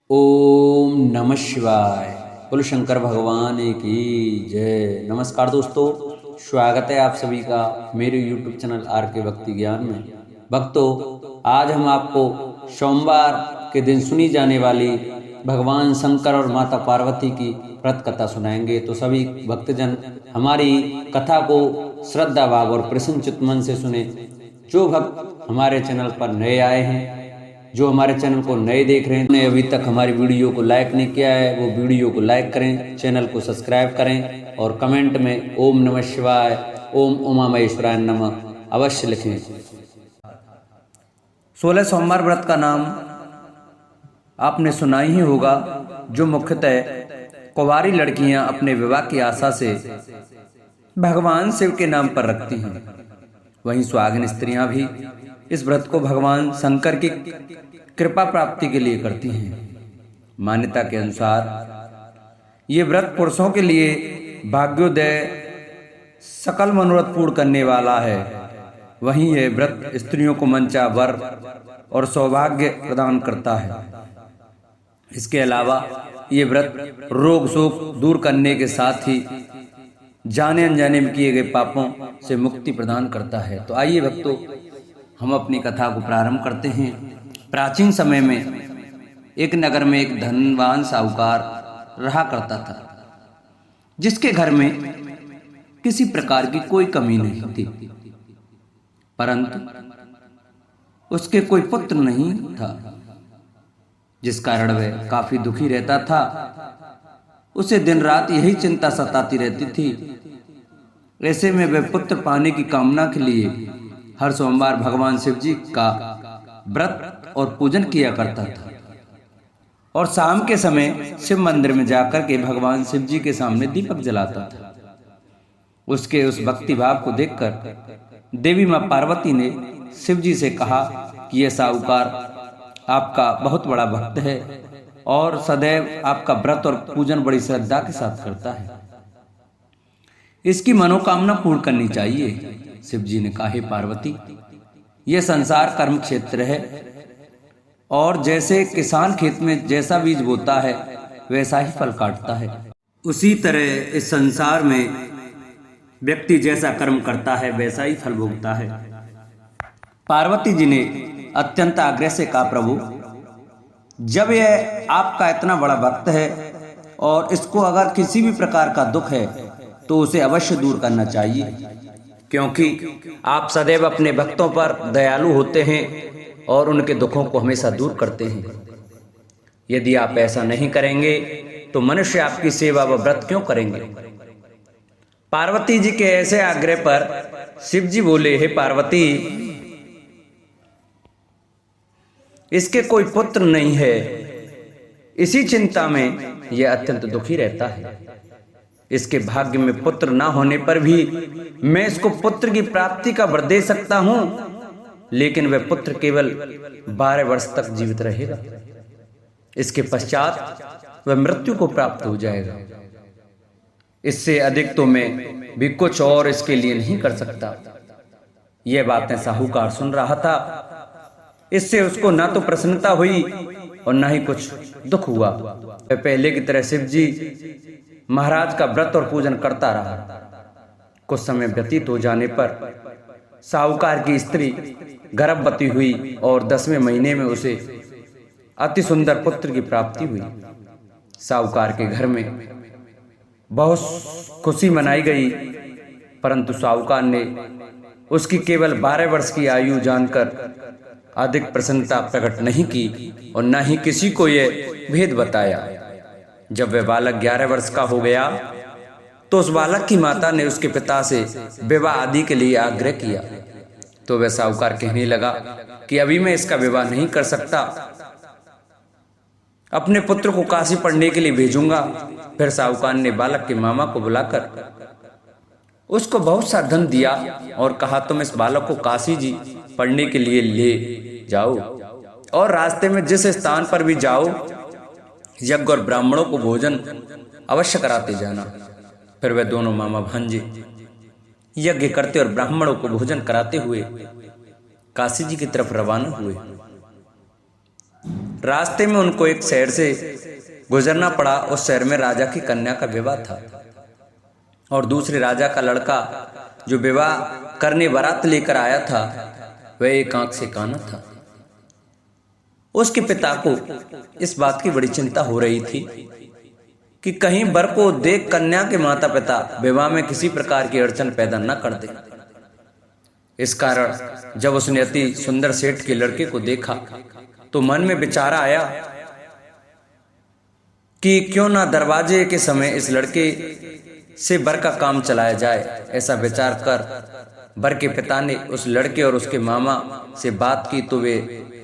ओम नमः शिवाय। बोलो शंकर भगवान की जय। नमस्कार दोस्तों, स्वागत है आप सभी का मेरे YouTube चैनल आर के भक्ति ज्ञान में। भक्तों, आज हम आपको सोमवार के दिन सुनी जाने वाली भगवान शंकर और माता पार्वती की व्रत कथा सुनाएंगे। तो सभी भक्तजन हमारी कथा को श्रद्धा भाव और प्रसन्न चित्त मन से सुने। जो भक्त हमारे चैनल पर नए आए हैं, जो हमारे चैनल को नए देख रहे हैं, अभी तक हमारी वीडियो को लाइक नहीं किया है, वो वीडियो को लाइक करें, चैनल को सब्सक्राइब करें और कमेंट में ओम नमः शिवाय, ओम उमा महेश्वराय नमः अवश्य लिखें। 16 सोमवार व्रत का नाम आपने सुना ही होगा, जो मुख्यतः कुंवारी लड़कियां अपने विवाह की आशा से भगवान शिव के नाम पर रखती हैं। वहीं सुहागिन स्त्रियां भी इस व्रत को भगवान शंकर की कृपा प्राप्ति के लिए करती हैं। मान्यता के अनुसार ये व्रत पुरुषों के लिए भाग्योदय, सकल मनोरथ पूर्ण करने वाला है। वहीं यह व्रत स्त्रियों को मंचा वर और सौभाग्य प्रदान करता है। इसके अलावा ये व्रत रोग शोक दूर करने के साथ ही जाने अनजाने में किए गए पापों से मुक्ति प्रदान करता है। तो आइए भक्तों, हम अपनी कथा को प्रारंभ करते हैं। प्राचीन समय में एक नगर में एक धनवान साहूकार रहा करता था, जिसके घर में किसी प्रकार की कोई कमी नहीं थी, परंतु उसके कोई पुत्र नहीं था, जिस कारण वह काफी दुखी रहता था। उसे दिन रात यही चिंता सताती रहती थी। ऐसे में वह पुत्र पाने की कामना के लिए हर सोमवार भगवान शिव जी का व्रत और पूजन किया करता था और शाम के समय शिव मंदिर में जाकर के भगवान शिव जी के सामने दीपक जलाता था। उसके उस भक्ति भाव को देखकर देवी मां पार्वती ने शिव जी से कहा कि यह साहूकार आपका बहुत बड़ा भक्त है और सदैव आपका व्रत और पूजन बड़ी श्रद्धा के साथ करता है, इसकी मनोकामना पूर्ण करनी चाहिए। शिव जी ने कहा, हे पार्वती, यह संसार कर्म क्षेत्र है और जैसे किसान खेत में जैसा बीज बोता है वैसा ही फल काटता है, उसी तरह इस संसार में व्यक्ति जैसा कर्म करता है वैसा ही फल भोगता है। पार्वती जी ने अत्यंत आग्रह से कहा, प्रभु, जब यह आपका इतना बड़ा भक्त है और इसको अगर किसी भी प्रकार का दुख है तो उसे अवश्य दूर करना चाहिए, क्योंकि आप सदैव अपने भक्तों पर दयालु होते हैं और उनके दुखों को हमेशा दूर करते हैं। यदि आप ऐसा नहीं करेंगे तो मनुष्य आपकी सेवा व व्रत क्यों करेंगे। पार्वती जी के ऐसे आग्रह पर शिव जी बोले, हे पार्वती, इसके कोई पुत्र नहीं है, इसी चिंता में यह अत्यंत दुखी रहता है। इसके भाग्य में पुत्र ना होने पर भी मैं इसको पुत्र की प्राप्ति का वर दे सकता हूं, लेकिन वह पुत्र केवल 12 वर्ष तक जीवित रहेगा। इसके पश्चात वह मृत्यु को प्राप्त हो जाएगा। इससे अधिक तो मैं भी कुछ और इसके लिए नहीं कर सकता। यह बातें साहूकार सुन रहा था। इससे उसको ना तो प्रसन्नता हुई और ना ही कुछ दुख हुआ। वह पहले की तरह शिव जी महाराज का व्रत और पूजन करता रहा। कुछ समय व्यतीत हो जाने पर साहूकार की स्त्री गर्भवती हुई और 10वें महीने में उसे अति सुंदर पुत्र की प्राप्ति हुई। साहूकार के घर में बहुत खुशी मनाई गई, परंतु साहूकार ने उसकी केवल 12 वर्ष की आयु जानकर अधिक प्रसन्नता प्रकट नहीं की और न ही किसी को यह भेद बताया। जब वह बालक 11 वर्ष का हो गया तो उस बालक की माता ने उसके पिता से विवाह आदि के लिए आग्रह किया। तो वह साहूकार कहने लगा कि अभी मैं इसका विवाह नहीं कर सकता, अपने पुत्र को काशी पढ़ने के लिए भेजूंगा। फिर साहूकार ने बालक के मामा को बुलाकर उसको बहुत सा धन दिया और कहा, तुम इस बालक को काशी जी पढ़ने के लिए ले जाओ और रास्ते में जिस स्थान पर भी जाओ यज्ञ और ब्राह्मणों को भोजन अवश्य कराते जाना। फिर वे दोनों मामा भांजे यज्ञ करते और ब्राह्मणों को भोजन कराते हुए काशी जी की तरफ रवाना हुए। रास्ते में उनको एक शहर से गुजरना पड़ा। उस शहर में राजा की कन्या का विवाह था और दूसरे राजा का लड़का जो विवाह करने बारात लेकर आया था वह एक आंख से काना था। उसके पिता को इस बात की बड़ी चिंता हो रही थी कि कहीं वर को देख कन्या के माता पिता विवाह में किसी प्रकार की अड़चन पैदा न कर दे। इस कारण जब उसने अति सुंदर सेठ के लड़के को देखा तो मन में विचार आया कि क्यों ना दरवाजे के समय इस लड़के से वर का काम चलाया जाए। ऐसा विचार कर वर के पिता ने उस लड़के और उसके मामा से बात की तो वे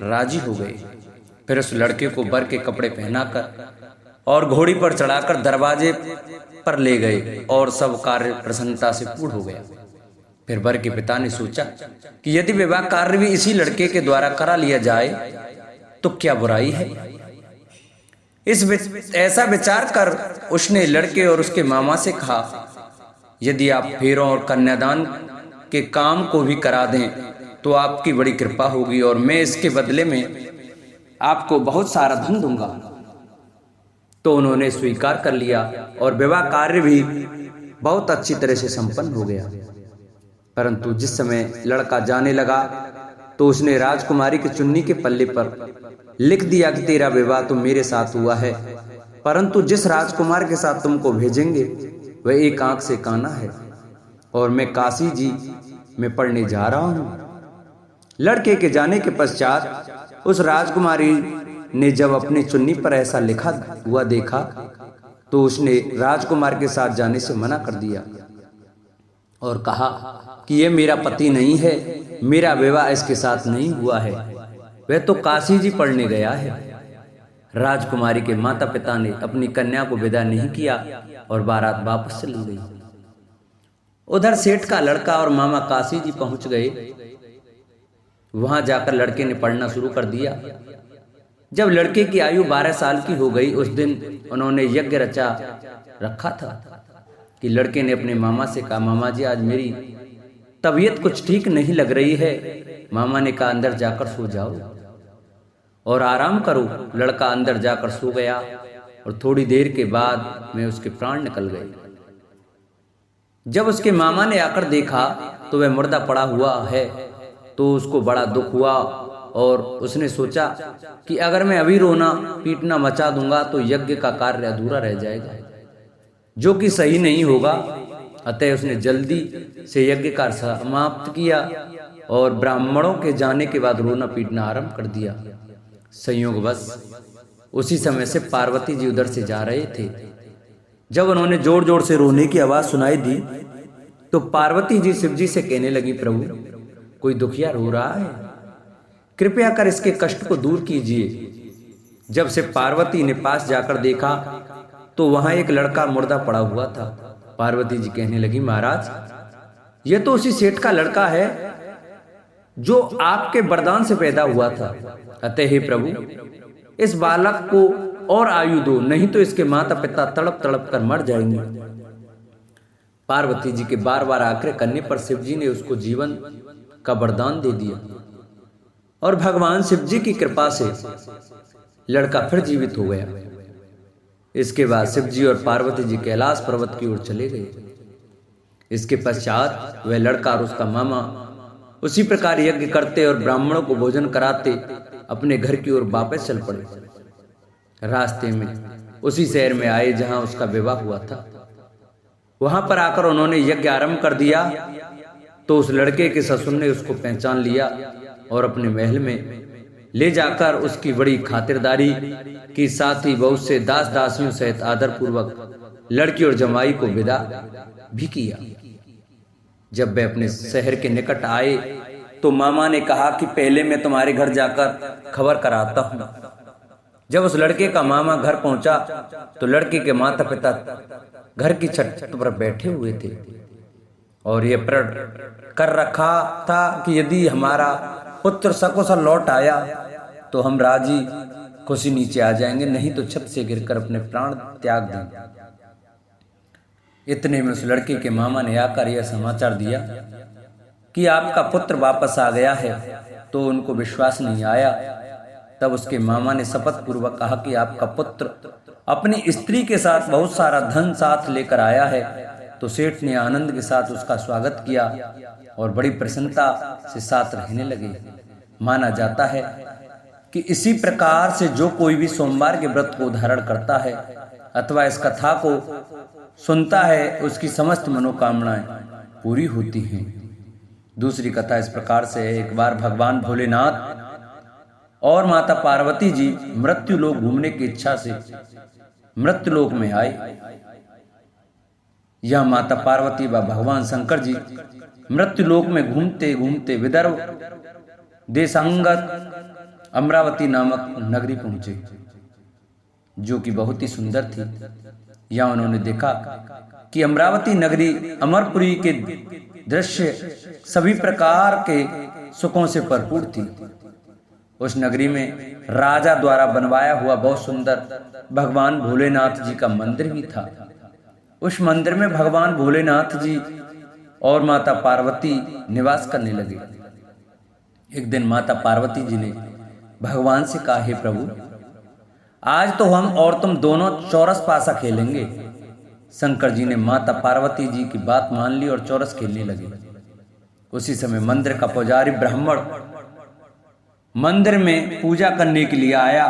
राजी हो गए। फिर उस लड़के को वर के कपड़े पहनाकर और घोड़ी पर चढ़ाकर दरवाजे पर ले गए और सब कार्य प्रसन्नता से पूर्ण हो गया। फिर वर के पिता ने सोचा कि यदि विवाह कार्य भी इसी लड़के के द्वारा करा लिया जाए तो क्या बुराई है। ऐसा विचार कर उसने लड़के और उसके मामा से कहा, यदि आप फेरों और कन्यादान के काम को भी करा दें तो आपकी बड़ी कृपा होगी और मैं इसके बदले में आपको बहुत सारा धन दूंगा। तो उन्होंने स्वीकार कर लिया और विवाह कार्य भी बहुत अच्छी तरह से संपन्न हो गया। परंतु जिस समय लड़का जाने लगा तो उसने राजकुमारी की चुन्नी के पल्ले पर लिख दिया कि तेरा विवाह तो मेरे साथ हुआ है, परंतु जिस राजकुमार के साथ तुमको भेजेंगे वह एक आंख से काना है और मैं काशी जी में पढ़ने जा रहा हूं। लड़के के जाने के पश्चात उस राजकुमारी ने जब अपनी चुन्नी पर ऐसा लिखा हुआ देखा तो उसने राजकुमार के साथ जाने से मना कर दिया और कहा कि यह मेरा पति नहीं है, मेरा विवाह इसके साथ नहीं हुआ है, वह तो काशी जी पढ़ने गया है। राजकुमारी के माता पिता ने अपनी कन्या को विदा नहीं किया और बारात वापस चली गई। उधर सेठ का लड़का और मामा काशी जी पहुंच गए। वहां जाकर लड़के ने पढ़ना शुरू कर दिया। जब लड़के की आयु 12 साल की हो गई उस दिन उन्होंने यज्ञ रचा रखा था कि लड़के ने अपने मामा से कहा, मामा जी आज मेरी तबीयत कुछ ठीक नहीं लग रही है। मामा ने कहा अंदर जाकर सो जाओ और आराम करो। लड़का अंदर जाकर सो गया और थोड़ी देर के बाद में उसके प्राण निकल गए। जब उसके मामा ने आकर देखा तो वह मुर्दा पड़ा हुआ है तो उसको बड़ा दुख हुआ और उसने सोचा कि अगर मैं अभी रोना पीटना मचा दूंगा तो यज्ञ का कार्य अधूरा रह जाएगा, जो कि सही नहीं होगा। अतः उसने जल्दी से यज्ञ का समाप्त किया और ब्राह्मणों के जाने के बाद रोना पीटना आरंभ कर दिया। संयोगवश उसी समय से पार्वती जी उधर से जा रहे थे। जब उन्होंने जोर जोर से रोने की आवाज सुनाई दी तो पार्वती जी शिव जी से कहने लगी, प्रभु कोई दुखिया रो रहा है, कृपया कर इसके कष्ट को दूर कीजिए। जब से पार्वती ने पास जाकर देखा तो वहां एक लड़का मुर्दा पड़ा हुआ था। पार्वती जी कहने लगी, महाराज यह तो उसी सेठ का लड़का है जो आपके वरदान से पैदा हुआ था। अतः हे प्रभु इस बालक को और आयु दो, नहीं तो इसके माता पिता तड़प तड़प कर मर जाएंगे। पार्वती जी के बार बार आग्रह करने पर शिव जी ने उसको जीवन का वरदान दे दिया और भगवान शिव जी की कृपा से लड़का फिर जीवित हो गया। इसके बाद शिव जी और पार्वती जी कैलाश पर्वत की ओर चले गए। इसके पश्चात वह लड़का और उसका मामा उसी प्रकार यज्ञ करते और ब्राह्मणों को भोजन कराते अपने घर की ओर वापस चल पड़े। रास्ते में उसी शहर में आए जहां उसका विवाह हुआ था। वहां पर आकर उन्होंने यज्ञ आरंभ कर दिया तो उस लड़के के ससुर ने उसको पहचान लिया और अपने महल में ले जाकर उसकी बड़ी खातिरदारी की, साथ ही बहुत से दास दासियों सहित आदर पूर्वक लड़की और जमाई को विदा भी किया। जब वे अपने शहर के निकट आए तो मामा ने कहा कि पहले मैं तुम्हारे घर जाकर खबर कराता हूं। जब उस लड़के का मामा घर पहुंचा तो लड़के के माता पिता घर की छत पर बैठे हुए थे और ये प्रण कर रखा था कि यदि हमारा पुत्र सकुशल लौट आया तो हम राजी खुशी नीचे आ जाएंगे, नहीं तो छत से गिरकर अपने प्राण त्याग देंगे। इतने में उस लड़के के मामा ने आकर यह समाचार दिया कि आपका पुत्र वापस आ गया है। तो उनको विश्वास नहीं आया तब उसके मामा ने शपथ पूर्वक कहा कि आपका पुत्र अपनी स्त्री के साथ बहुत सारा धन साथ लेकर आया है। तो सेठ ने आनंद के साथ उसका स्वागत किया और बड़ी प्रसन्नता से साथ रहने लगे। माना जाता है कि इसी प्रकार से जो कोई भी सोमवार के व्रत को धारण करता है अथवा इस कथा को सुनता है, उसकी समस्त मनोकामनाएं पूरी होती हैं। दूसरी कथा इस प्रकार से है। एक बार भगवान भोलेनाथ और माता पार्वती जी मृत्यु लोक घूमने की इच्छा से मृत्यु लोक में आए। यह माता पार्वती व भगवान शंकर जी मृत्यु लोक में घूमते घूमते विदर्भ देशांगत अमरावती नामक नगरी पहुंचे, जो कि बहुत ही सुंदर थी। यहाँ उन्होंने देखा कि अमरावती नगरी अमरपुरी के दृश्य सभी प्रकार के सुखों से भरपूर थी। उस नगरी में राजा द्वारा बनवाया हुआ बहुत सुंदर भगवान भोलेनाथ जी का मंदिर भी था। उस मंदिर में भगवान भोलेनाथ जी और माता पार्वती निवास करने लगे। एक दिन माता पार्वती जी ने भगवान से कहा, हे प्रभु, आज तो हम और तुम दोनों चौरस पासा खेलेंगे। शंकर जी ने माता पार्वती जी की बात मान ली और चौरस खेलने लगे। उसी समय मंदिर का पुजारी ब्राह्मण मंदिर में पूजा करने के लिए आया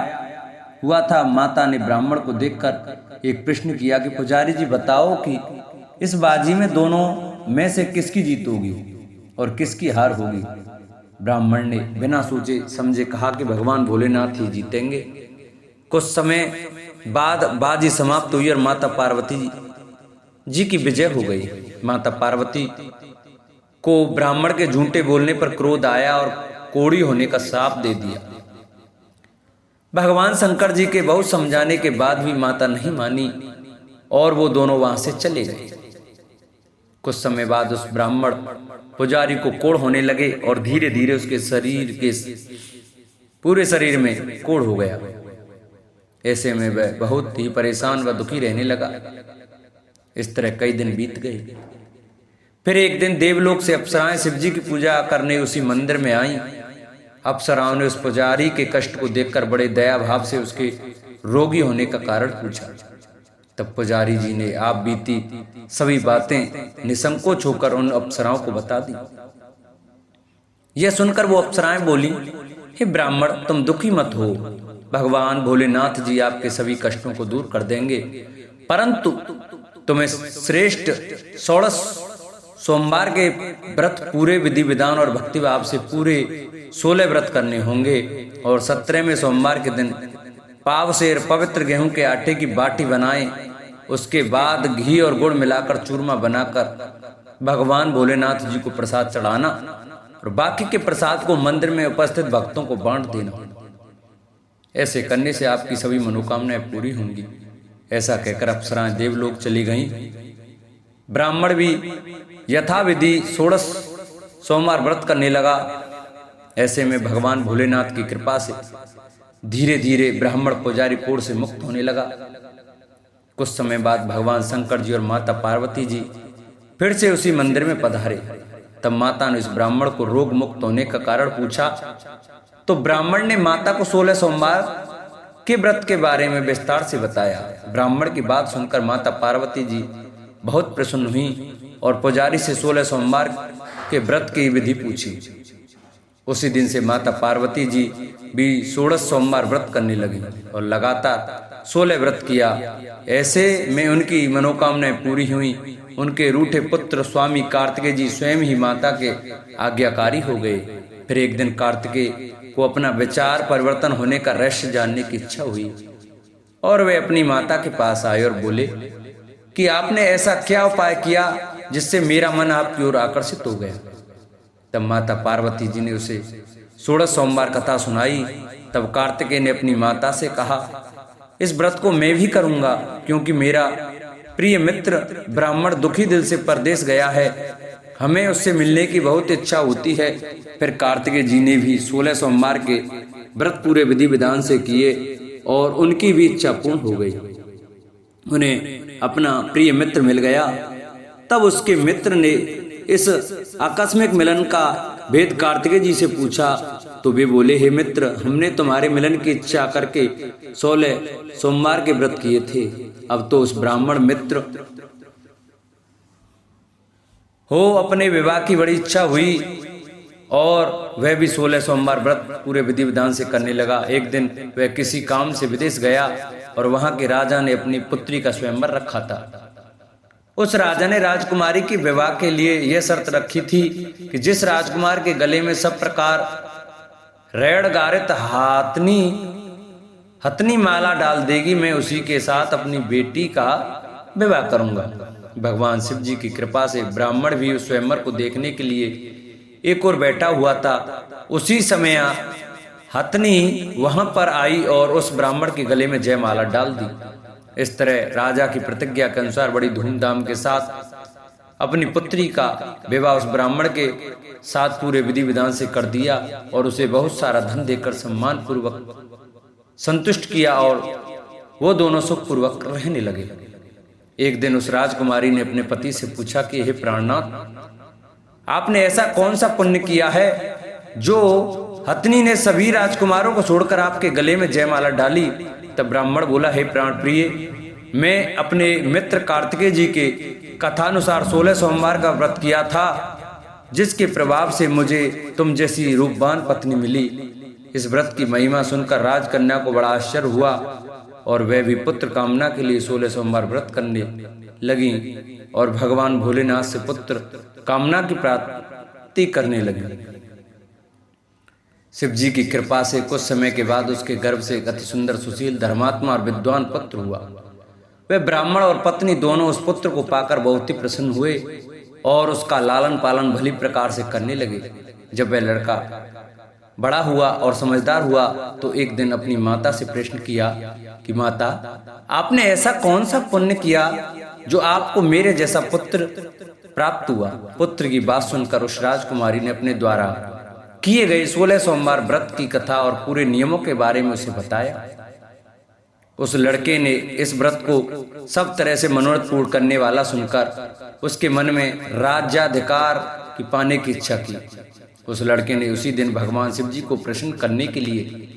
हुआ था। माता ने ब्राह्मण को देखकर एक प्रश्न किया कि पुजारी जी बताओ कि इस बाजी में दोनों में से किसकी जीत होगी और किसकी हार होगी। ब्राह्मण ने बिना सोचे समझे कहा कि भगवान भोलेनाथ ही जीतेंगे। कुछ समय बाद बाजी समाप्त हुई और माता पार्वती जी की विजय हो गई। माता पार्वती को ब्राह्मण के झूठे बोलने पर क्रोध आया और कोढ़ी होने का श्राप दे दिया। भगवान शंकर जी के बहुत समझाने के बाद भी माता नहीं मानी और वो दोनों वहां से चले गए। कुछ समय बाद उस ब्राह्मण पुजारी को कोढ़ होने लगे और धीरे धीरे उसके शरीर के पूरे शरीर में कोढ़ हो गया। ऐसे में वह बहुत ही परेशान व दुखी रहने लगा। इस तरह कई दिन बीत गए। फिर एक दिन देवलोक से अप्सराएं शिव जी की पूजा करने उसी मंदिर में आईं। अप्सराओं ने उस पुजारी के कष्ट को देखकर बड़े दया भाव से उसके रोगी होने का कारण पूछा। तब पुजारी जी ने आप बीती सभी बातें निसंकोच होकर उन अप्सराओं को बता दी। यह सुनकर वो अप्सराएं बोली, हे ब्राह्मण, तुम दुखी मत हो। भगवान भोलेनाथ जी आपके सभी कष्टों को दूर कर देंगे, परंतु तुम्हें श्रेष्ठ 16 सोमवार के व्रत पूरे विधि विधान और भक्ति भाव से पूरे 16 व्रत करने होंगे और 17वें सोमवार के दिन पाव सेर पवित्र गेहूं के आटे की बाटी बनाएं। उसके बाद घी और गुड़ मिलाकर चूरमा बनाकर भगवान भोलेनाथ जी को प्रसाद चढ़ाना और बाकी के प्रसाद को मंदिर में उपस्थित भक्तों को बांट देना। ऐसे करने से आपकी सभी मनोकामनाएं पूरी होंगी। ऐसा कहकर अप्सराएं देवलोक चली गईं। ब्राह्मण भी यथाविधि 16 सोमवार व्रत करने लगा। ऐसे में भगवान भोलेनाथ की कृपा से धीरे धीरे ब्राह्मण पुजारी कोढ़ से मुक्त होने लगा। कुछ समय बाद भगवान शंकर जी और माता पार्वती जी फिर से उसी मंदिर में पधारे। तब माता ने उस ब्राह्मण को रोग मुक्त होने का कारण पूछा तो ब्राह्मण ने माता को 16 सोमवार के व्रत के बारे में विस्तार से बताया। ब्राह्मण की बात सुनकर माता पार्वती जी बहुत प्रसन्न हुई और पुजारी से 16 सोमवार के व्रत की विधि पूछी। उसी दिन से माता पार्वती जी भी 16 सोमवार व्रत करने लगी और लगातार 16 व्रत किया। ऐसे में उनकी मनोकामनाएं पूरी हुई। उनके रूठे पुत्र स्वामी कार्तिकेय जी स्वयं ही माता के आज्ञाकारी हो गए। फिर एक दिन कार्तिकेय को अपना विचार परिवर्तन होने का रहस्य जानने की इच्छा हुई और वे अपनी माता के पास आए और बोले कि आपने ऐसा क्या उपाय किया जिससे मेरा मन आपकी ओर आकर्षित हो गया। तब माता पार्वती जी ने उसे 16 सोमवार कथा सुनाई। तब कार्तिकेय ने अपनी माता से कहा, इस व्रत को मैं भी करूंगा क्योंकि मेरा प्रिय मित्र ब्राह्मण दुखी दिल से परदेश गया है, हमें उससे मिलने की बहुत इच्छा होती है। फिर कार्तिकेय जी ने भी 16 सोमवार के व्रत पूरे विधि विधान से किए और उनकी भी इच्छा पूर्ण हो गई। उन्हें अपना प्रिय मित्र मिल गया। तब उसके मित्र ने इस आकस्मिक मिलन का भेद कार्तिकेय जी से पूछा तो वे बोले, हे मित्र, हमने तुम्हारे मिलन की इच्छा करके 16 सोमवार के व्रत किए थे। अब तो उस ब्राह्मण मित्र हो अपने विवाह की बड़ी इच्छा हुई और वह भी 16 सोमवार व्रत पूरे विधि विधान से करने लगा। एक दिन वह किसी काम से विदेश गया और वहां के राजा ने अपनी पुत्री का स्वयंवर रखा था। उस राजा ने राजकुमारी की विवाह के लिए यह शर्त रखी थी कि जिस राजकुमार के गले में सब प्रकार रेड़ गारित हथनी माला डाल देगी, मैं उसी के साथ अपनी बेटी का विवाह करूंगा। भगवान शिव जी की कृपा से ब्राह्मण भी उस स्वयंवर को देखने के लिए एक और बैठा हुआ था। उसी समय हथनी वहां पर आई और उस ब्राह्मण के गले में जयमाला डाल दी। इस तरह राजा की प्रतिज्ञा के अनुसार बड़ी धूमधाम के साथ अपनी पुत्री का विवाह उस ब्राह्मण के साथ पूरे विधि विधान से कर दिया और उसे बहुत सारा धन देकर सम्मान पूर्वक संतुष्ट किया और वो दोनों सुख पूर्वक रहने लगे। एक दिन उस राजकुमारी ने अपने पति से पूछा कि हे प्राणनाथ, आपने ऐसा कौन सा पुण्य किया है जो हथनी ने सभी राजकुमारों को छोड़कर आपके गले में जयमाला डाली। तब ब्राह्मण बोला, हे प्राण प्रिय, मैं अपने मित्र कार्तिकेय जी के कथानुसार 16 सोमवार का व्रत किया था, जिसके प्रभाव से मुझे तुम जैसी रूपवान पत्नी मिली। इस व्रत की महिमा सुनकर राजकन्या को बड़ा आश्चर्य हुआ और वह भी पुत्र कामना के लिए 16 सोमवार व्रत करने लगी और भगवान भोलेनाथ से पुत्र कामना की प्राप्ति करने लगी। शिव जी की कृपा से कुछ समय के बाद उसके गर्भ से एक अति सुंदर, सुशील, धर्मात्मा और विद्वान पुत्र हुआ। वे ब्राह्मण और पत्नी दोनों उस पुत्र को पाकर बहुत ही प्रसन्न हुए और उसका लालन पालन भली प्रकार से करने लगे। जब वह लड़का बड़ा हुआ और समझदार हुआ तो एक दिन अपनी माता से प्रश्न किया कि माता, आपने ऐसा कौन सा पुण्य किया जो आपको मेरे जैसा पुत्र प्राप्त हुआ। पुत्र की बात सुनकर उस राजकुमारी ने अपने द्वारा किए गए 16 सोमवार व्रत की कथा और पूरे नियमों के बारे में उसे बताया। उस लड़के ने इस व्रत को सब तरह से मनोरथ पूर्ण करने वाला सुनकर उसके मन में राज्याधिकार की पाने की इच्छा की। उस लड़के ने उसी दिन भगवान शिव जी को प्रसन्न करने के लिए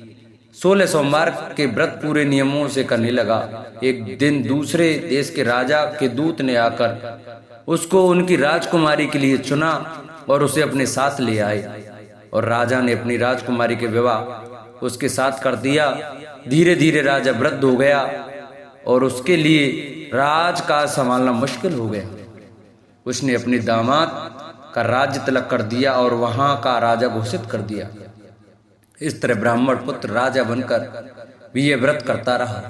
16 सोमवार के व्रत पूरे नियमों से करने लगा। एक दिन दूसरे देश के राजा के दूत ने आकर उसको उनकी राजकुमारी के लिए चुना और उसे अपने साथ ले आए और राजा ने अपनी राजकुमारी के विवाह उसके साथ कर दिया। धीरे धीरे राजा वृद्ध हो गया और उसके लिए राज का संभालना मुश्किल हो गया। उसने अपने दामाद का राज्य तिलक कर दिया और वहां का राजा घोषित कर दिया। इस तरह ब्राह्मण पुत्र राजा बनकर भी ये व्रत करता रहा।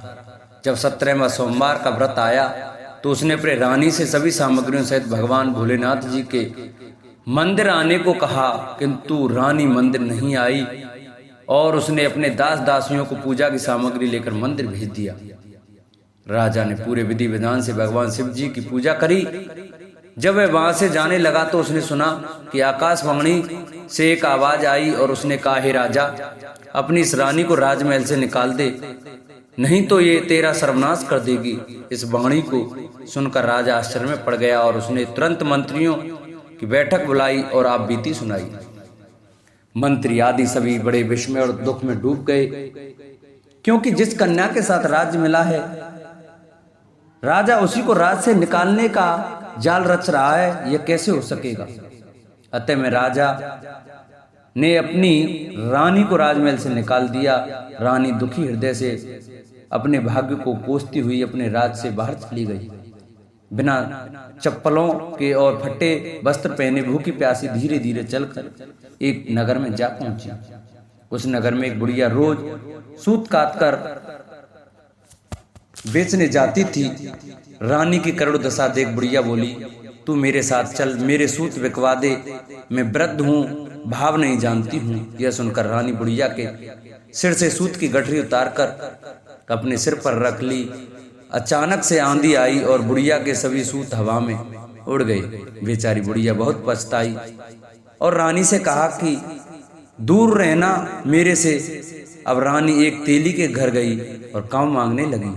जब 17वां सोमवार का व्रत आया तो उसने अपने रानी से सभी सामग्रियों सहित भगवान भोलेनाथ जी के मंदिर आने को कहा, किंतु रानी मंदिर नहीं आई और उसने अपने दास दासियों को पूजा की सामग्री लेकर मंदिर भेज दिया। राजा ने पूरे विधि विधान से भगवान शिव जी की पूजा करी। जब वह वहां से जाने लगा तो उसने सुना कि आकाशवाणी से एक आवाज आई और उसने कहा, हे राजा, अपनी इस रानी को राजमहल से निकाल दे, नहीं तो ये तेरा सर्वनाश कर देगी। इस वाणी को सुनकर राजा आश्चर्य में पड़ गया और उसने तुरंत मंत्रियों की बैठक बुलाई और आप बीती सुनाई। मंत्री आदि सभी बड़े विस्मय और दुख में डूब गए, क्योंकि जिस कन्या के साथ राज्य मिला है राजा उसी को राज से निकालने का जाल रच रहा है, यह कैसे हो सकेगा। अतः में राजा ने अपनी रानी को राजमहल से निकाल दिया। रानी दुखी हृदय से अपने भाग्य को कोसती हुई अपने राज से बाहर चली गई। बिना चप्पलों के और फटे वस्त्र पहने भूखी प्यासी धीरे धीरे चलकर एक नगर में जा पहुंची। उस नगर में एक बुढ़िया रोज सूत काटकर बेचने जाती थी। रानी की करुण दशा देख बुढ़िया बोली, तू मेरे साथ चल, मेरे सूत बिकवा दे, मैं वृद्ध हूँ, भाव नहीं जानती हूँ। यह सुनकर रानी बुढ़िया के सिर से सूत की गठरी उतारकर अपने सिर पर रख ली। अचानक से आंधी आई और बुढ़िया के सभी सूत हवा में उड़ गए। बेचारी बुढ़िया बहुत पछताई और रानी से कहा कि दूर रहना मेरे से। अब रानी एक तेली के घर गई और काम मांगने लगी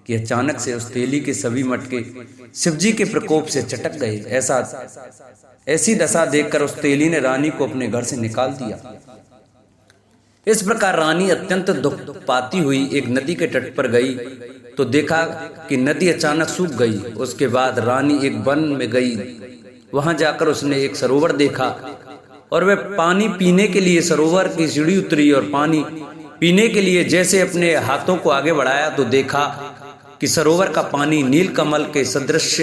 कि अचानक से उस तेली के सभी मटके शिवजी के प्रकोप से चटक गए। ऐसी दशा देखकर उस तेली ने रानी को अपने घर से निकाल दिया। इस प्रकार रानी अत्यंत दुख पाती हुई एक नदी के तट पर गई तो देखा कि नदी अचानक सूख गई। उसके बाद रानी एक वन में गई। वहां जाकर उसने एक सरोवर देखा और वह पानी पीने के लिए सरोवर की सीढ़ी उतरी और पानी पीने के लिए जैसे अपने हाथों को आगे बढ़ाया तो देखा कि सरोवर का पानी नीलकमल के सदृश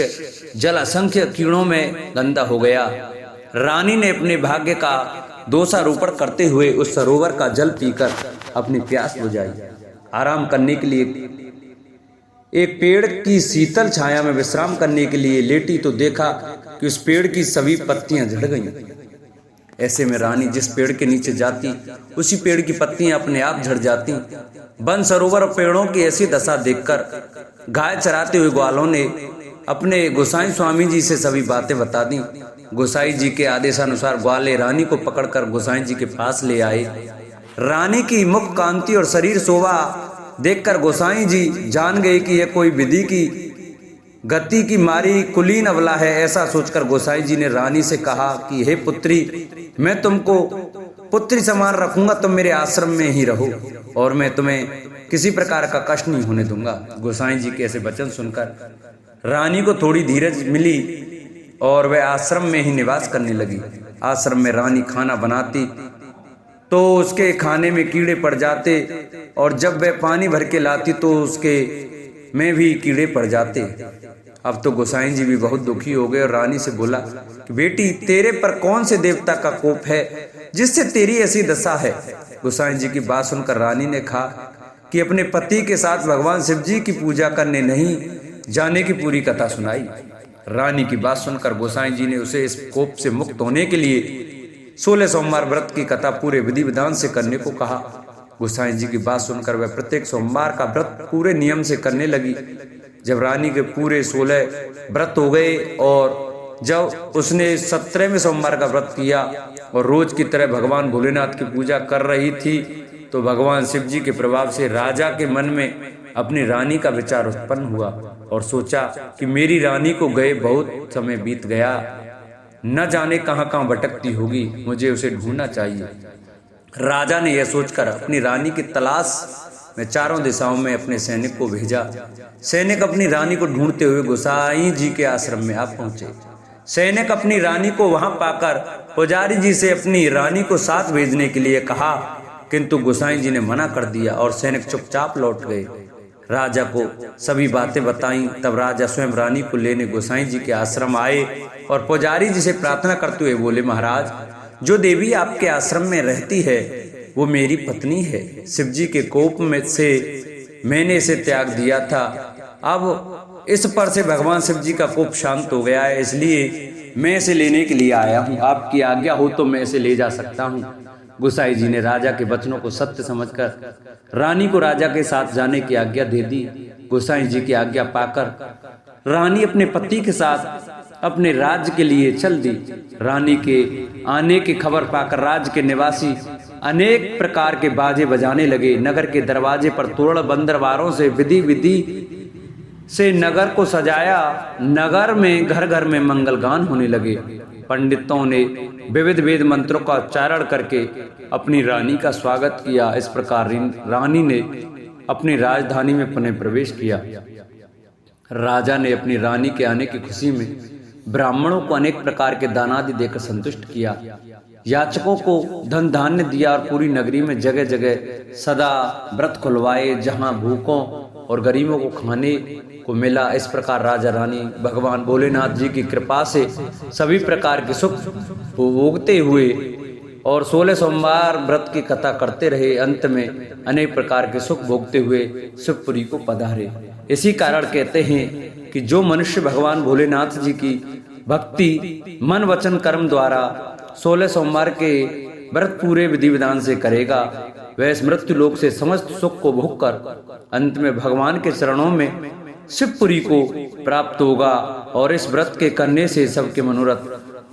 जल असंख्य कीड़ों में गंदा हो गया। रानी ने अपने भाग्य का दोषारोपण करते हुए उस सरोवर का जल पीकर अपनी प्यास बुझाई। आराम करने के लिए एक पेड़ की शीतल छाया में विश्राम करने के लिए लेटी तो देखा कि उस पेड़ की सभी पत्तियां झड़ गईं। ऐसे में रानी जिस पेड़ के नीचे जाती उसी पेड़ की पत्तियां अपने आप झड़ जाती। वन सरोवर और पेड़ों की ऐसी दशा देखकर गाय चराते हुए ग्वालों ने अपने गोसाई स्वामी जी से सभी बातें बता दी। गोसाई जी के आदेशानुसार ग्वाले रानी को पकड़कर गोसाई जी के पास ले आए। रानी की मुख कांति और शरीर शोभा देखकर गोसाई जी जान गए कि यह कोई विधि की गति की मारी कुलीन अबला है। ऐसा सोचकर गोसाई जी ने रानी से कहा कि हे पुत्री, मैं तुमको पुत्री समान रखूंगा, तुम मेरे आश्रम में ही रहो और मैं तुम्हें किसी प्रकार का कष्ट नहीं होने दूंगा। गोसाई जी के ऐसे वचन सुनकर रानी को थोड़ी धीरज मिली और वह आश्रम में ही निवास करने लगी। आश्रम में रानी खाना बनाती तो उसके खाने में कीड़े पड़ जाते और जब वह पानी भर के लाती तो उसके में भी कीड़े पड़ जाते। अब तो गोसाई जी भी बहुत दुखी हो गए और रानी से बोला कि बेटी, तेरे पर कौन से देवता का कोप है जिससे तेरी ऐसी दशा है। गोसाई जी की बात सुनकर रानी ने कहा कि अपने पति के साथ भगवान शिव जी की पूजा करने नहीं जाने की पूरी कथा सुनाई। रानी की बात सुनकर गोसाई जी ने उसे इस कोप से मुक्त होने के लिए 16 सोमवार व्रत की कथा पूरे विधि विधान से करने को कहा। गोसाई जी की बात सुनकर वह प्रत्येक सोमवार का व्रत पूरे नियम से करने लगी। जब रानी के पूरे 16 व्रत हो गए और जब उसने 17वें सोमवार का व्रत किया और रोज की तरह भगवान भोलेनाथ की पूजा कर रही थी तो भगवान शिव जी के प्रभाव से राजा के मन में अपनी रानी का विचार उत्पन्न हुआ और सोचा कि मेरी रानी को गए बहुत समय बीत गया, न जाने कहां कहां भटकती होगी, मुझे उसे ढूंढना चाहिए। राजा ने यह सोचकर अपनी रानी की तलाश में चारों दिशाओं में अपने सैनिक को भेजा। सैनिक अपनी रानी को ढूंढते हुए गोसाई जी के आश्रम में आ पहुंचे। सैनिक अपनी रानी को वहां पाकर पुजारी जी से अपनी रानी को साथ भेजने के लिए कहा, किंतु गोसाई जी ने मना कर दिया और सैनिक चुपचाप लौट गए। राजा को सभी बातें बताई। तब राजा स्वयं रानी को लेने गोसाई जी के आश्रम आए और पुजारी जी से प्रार्थना करते हुए बोले, महाराज, जो देवी आपके आश्रम में रहती है वो मेरी पत्नी है। शिव जी के कोप में से मैंने इसे त्याग दिया था। अब इस पर से भगवान शिव जी का कोप शांत हो गया है, इसलिए मैं इसे लेने के लिए आया हूँ। आपकी आज्ञा हो तो मैं इसे ले जा सकता हूँ। गोसाई जी ने राजा के वचनों को सत्य समझकर रानी को राजा के साथ जाने की आज्ञा दे दी। गोसाई जी की आज्ञा पाकर रानी अपने पति के साथ अपने राज्य के लिए चल दी। रानी के आने की खबर पाकर राज्य के निवासी अनेक प्रकार के बाजे बजाने लगे। नगर के दरवाजे पर तोरण बंदरवारों से विधि से नगर को सजाया। नगर में घर घर में मंगल गान होने लगे। पंडितों ने विविध वेद मंत्रों का उच्चारण करके अपनी रानी का स्वागत किया। इस प्रकार रानी ने अपनी राजधानी में पुनः प्रवेश किया। राजा ने अपनी रानी के आने की खुशी में ब्राह्मणों को अनेक प्रकार के दानादि देकर संतुष्ट किया। याचकों को धन धान्य दिया और पूरी नगरी में जगह जगह सदा व्रत खुलवाए, जहां भूखों और गरीबों को खाने को मिला। इस प्रकार राजा रानी भगवान भोलेनाथ जी की कृपा से सभी प्रकार के सुख भोगते हुए और 16 सोमवार व्रत की कथा करते रहे। अंत में अनेक प्रकार के सुख भोगते हुए शिवपुरी को पधारे। इसी कारण कहते हैं कि जो मनुष्य भगवान भोलेनाथ जी की भक्ति मन वचन कर्म द्वारा 16 सोमवार के व्रत पूरे विधि विधान से करेगा, वह इस मृत्यु लोक से समस्त सुख को भोग कर अंत में भगवान के चरणों में शिवपुरी को प्राप्त होगा और इस व्रत के करने से सबके मनोरथ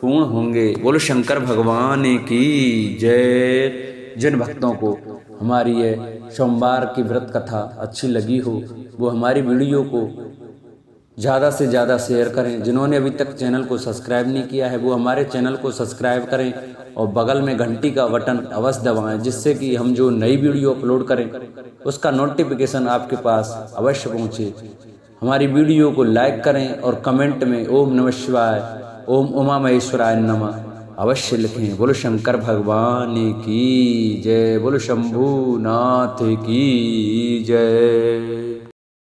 पूर्ण होंगे। बोलो शंकर भगवान की जय। जिन भक्तों को हमारी यह सोमवार की व्रत कथा अच्छी लगी हो वो हमारी वीडियो को ज़्यादा से ज़्यादा शेयर करें। जिन्होंने अभी तक चैनल को सब्सक्राइब नहीं किया है वो हमारे चैनल को सब्सक्राइब करें और बगल में घंटी का बटन अवश्य दबाएं, जिससे कि हम जो नई वीडियो अपलोड करें उसका नोटिफिकेशन आपके पास अवश्य पहुंचे। हमारी वीडियो को लाइक करें और कमेंट में ओम नमः शिवाय, ओम उमा महेश्वराय नमः अवश्य लिखें। बोलो शंकर भगवान की जय, बोलो शंभूनाथ की जय।